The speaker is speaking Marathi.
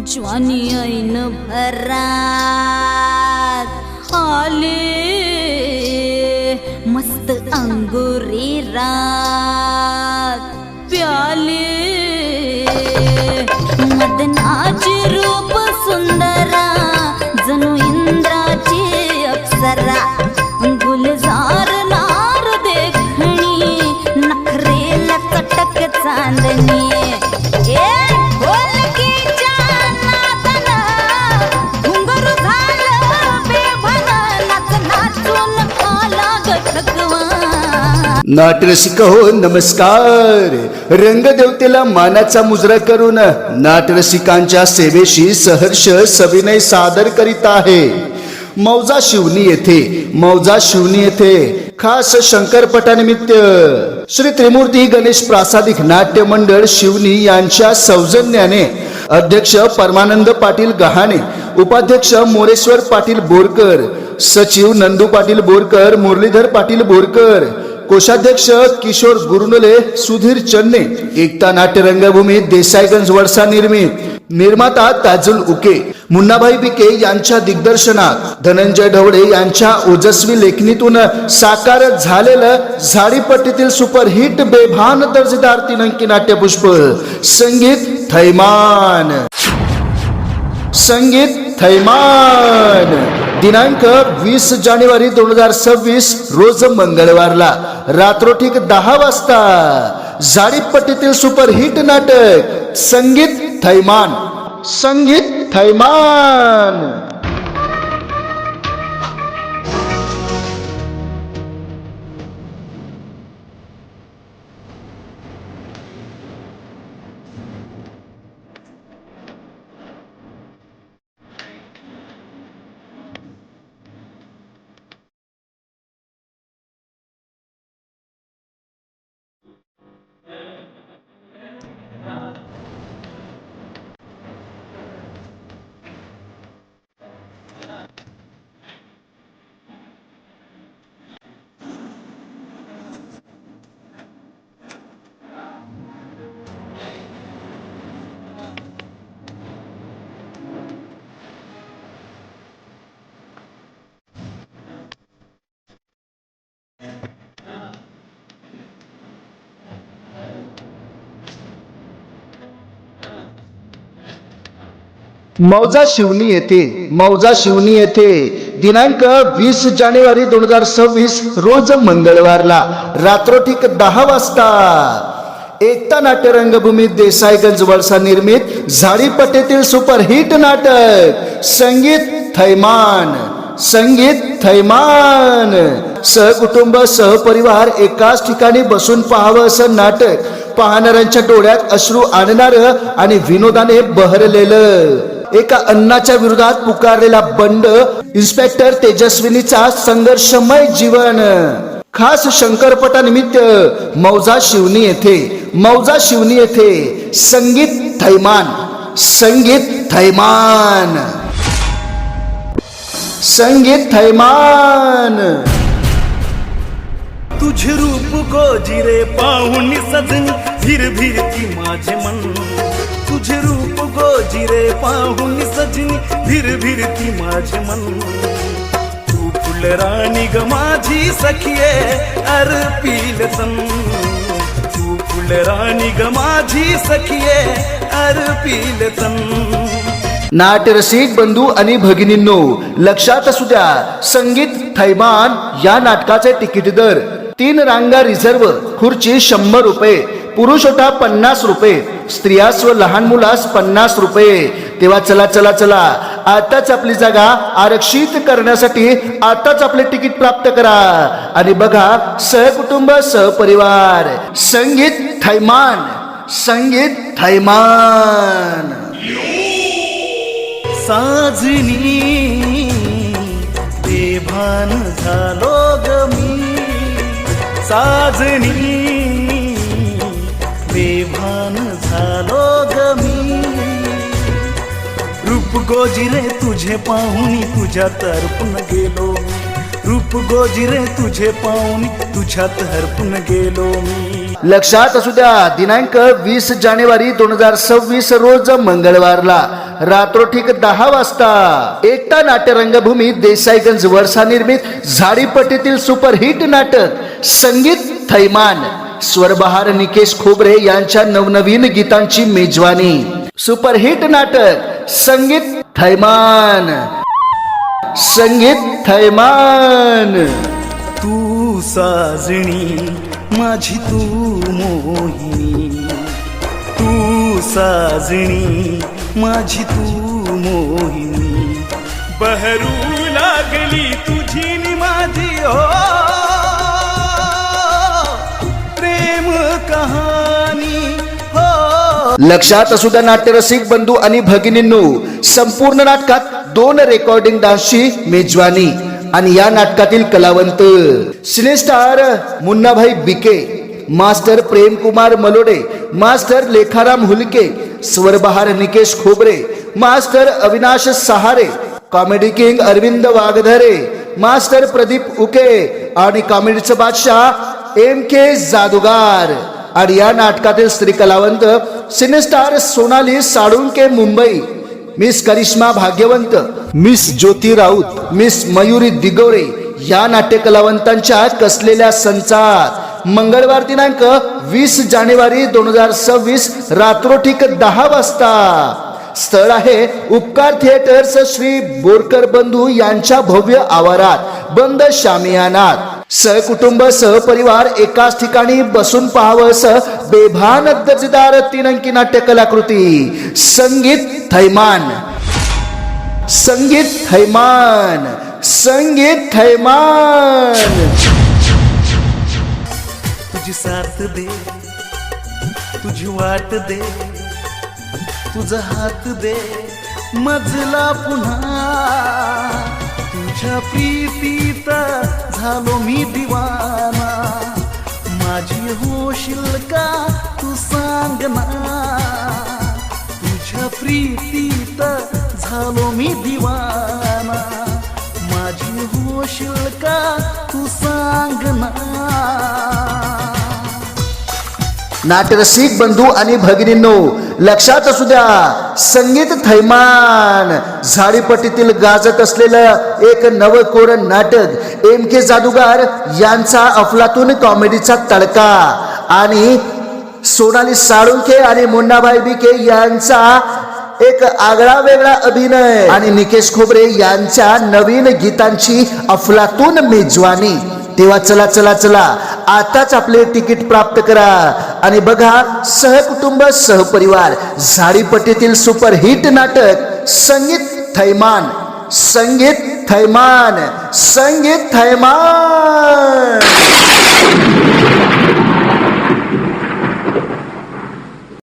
ज्वानी ऐन भरात आले मस्त अंगुरी रात प्याले मदनाची रूप सुंदरा जणू इंद्राची अप्सरा गुलजार नार देखणी नखरेला चटक चांदणी नाटरसिक हो नमस्कार. रंगदेवतेला मानाचा मुजरा करून नाटरसिकांच्या सेवेशी सहर्ष सविनय सादर करीत आहे. मौजा शिवनी येथे खास शंकरपटानिमित्त श्री त्रिमूर्ती गणेश प्रासादिक नाट्य मंडळ शिवनी यांच्या सौजन्याने अध्यक्ष परमानंद पाटील गहाणे, उपाध्यक्ष मोरेश्वर पाटील बोरकर, सचिव नंदू पाटील बोरकर, मुरलीधर पाटील बोरकर, कोषाध्यक्ष किशोर गुरुनले, सुधीर चन्ने, एकता नाट्य रंगभूमी देसाईगंज वडसा निर्मित, निर्माता ताजुल उके, मुन्नाभाई बिके यांच्या दिग्दर्शनात धनंजय ढवळे यांच्या ओजस्वी लेखणीतून साकार झालेलं झाडीपट्टीतील सुपरहिट बेभान दर्जेदार 3 अंकी नाट्यपुष्प संगीत थैमान दिनांक 20 जानेवारी 2026 रोज मंगळवारला रात्रोठीक 10 वाजता झाडीपट्टीतील सुपरहिट नाटक संगीत थैमान. मौजा शिवनी येथे दिनांक 20 जानेवारी 2026 रोज मंगळवारला रात्रोठीक 10 वाजता एकता नाट्य रंगभूमी देसाईगंज वडसा निर्मित झाडीपट्टीतील सुपरहिट नाटक संगीत थैमान सहकुटुंब सहपरिवार एकाच ठिकाणी बसून पाहावं असं नाटक पाहणाऱ्यांच्या डोळ्यात अश्रू आणणारं आणि विनोदाने बहरलेलं एका अन्नाच्या विरोधात पुकारलेला बंड इन्स्पेक्टर तेजस्विनीचा संघर्षमय जीवन खास शंकरपटानिमित्त मौजा शिवनी येथे संगीत थैमान. तुझे रूप गोजिरे पाहून सजनी धीर ती माझे मन. तुझे रूप गोजिरे पाहून सजनी धीर ती माझे मन. तू फुलराणी ग माझी सखिये अर्पिल तन. तू फुलराणी ग माझी सखिये अर्पिल तन. नाटरसिक बंधू आणि भगिनींनो, लक्षात असू द्या, संगीत थैमान या नाटकाचे तिकीट दर 3 रांगा रिझर्व, खुर्ची 100 रुपये, पुरुष ओटा 50 रुपये, स्त्रियास व लहान मुलास 50 रुपये. तेव्हा चला आताच आपली जागा आरक्षित करण्यासाठी आताच आपले तिकीट प्राप्त करा आणि बघा सहकुटुंब सहपरिवार संगीत थैमान. साजनी बेभान झालो ग मी. साजनी बेभान झालो ग मी. रूप गोजिरे तुझे पाहुनी तुझ्यात हरपून गेलो. रूप गोजिरे तुझे पाहुनी तुझ्यात हरपून गेलो मी. लक्षात असू द्या, दिनांक 20 जानेवारी 2026 रोज मंगळवारला रात्रोठीक 10 वाजता. एकता नाट्य रंगभूमी देसाईगंज वर्षा निर्मित झाडीपट्टीतील सुपरहिट नाटक संगीत थैमान. स्वरबहार निकेश खोबरे यांच्या नवनवीन गीतांची मेजवानी. सुपरहिट नाटक संगीत थैमान. संगीत थैमान. तू साजणी माझी तू मोहिनी, तू साजणी माझी तू मोहिनी, बहरू लागली तुझी नि माझी हो प्रेम कहाणी हो. लक्षात असू द्या नाट्यरसिक बंधू आणि भगिनींनो, संपूर्ण नाटकात 2 रेकॉर्डिंग डान्सची मेजवानी. आणि या नाटकातील कलावंत cine star Munnabhai Bike, master Premkumar Malode, master Lekharam Hulke, स्वरबहार Nikesh Khobre, master Avinash Sahare, comedy king Arvind Wagdhare, master Pradeep Uke आणि कॉमेडीचा बादशाह MK जादूगार. आणि या नाटकातील स्त्री कलावंत cine star Sonali Salunke Mumbai, miss Karishma Bhagyawant, miss Jyoti Raut, miss Mayuri Digore या नाट्य कलावंतांच्या कसलेल्या संचात मंगळवार दिनांक 20 जानेवारी 2026 रात्रोठीक 10 वाजता. स्थळ आहे उपकार थिएटर्स श्री बोरकर बंधू यांच्या भव्य आवारात बंद शामियानात. सहकुटुंब सहपरिवार एकाच ठिकाणी बसून पाहावंस बेभान दर्जेदार 3 अंकी नाट्य कलाकृती संगीत थैमान. संगीत थैमान. संगीत थैमान. तुझी साथ दे, तुझी वाट दे, तुझा हात दे मजला पुन्हा, तुझ्या प्रीतीत झालो मी दिवाना, माझी होशील का तू सांग ना, तुझ्या प्रीतीत झालो मी दिवाना, माझी होशील का तू सांग ना. नाट्यरसिक बंधू आणि भगिनींनो, लक्षात असू द्या संगीत थैमान झाडीपट्टीतील गाजत असलेलं एक नवकोर नाटक MK जादूगार यांचा अफलातून कॉमेडीचा तडका आणि सोनाली साळुंखे आणि मुन्नाभाई बिके यांचा एक आगळा वेगळा अभिनय आणि निकेश खोबरे यांच्या नवीन गीतांची अफलातून मेजवानी. तेव्हा चला चला चला आताच आपले तिकीट प्राप्त करा आणि बघा सहकुटुंब सहपरिवार झाडीपट्टीतील सुपरहिट नाटक संगीत थैमान. संगीत थैमान. संगीत थैमान.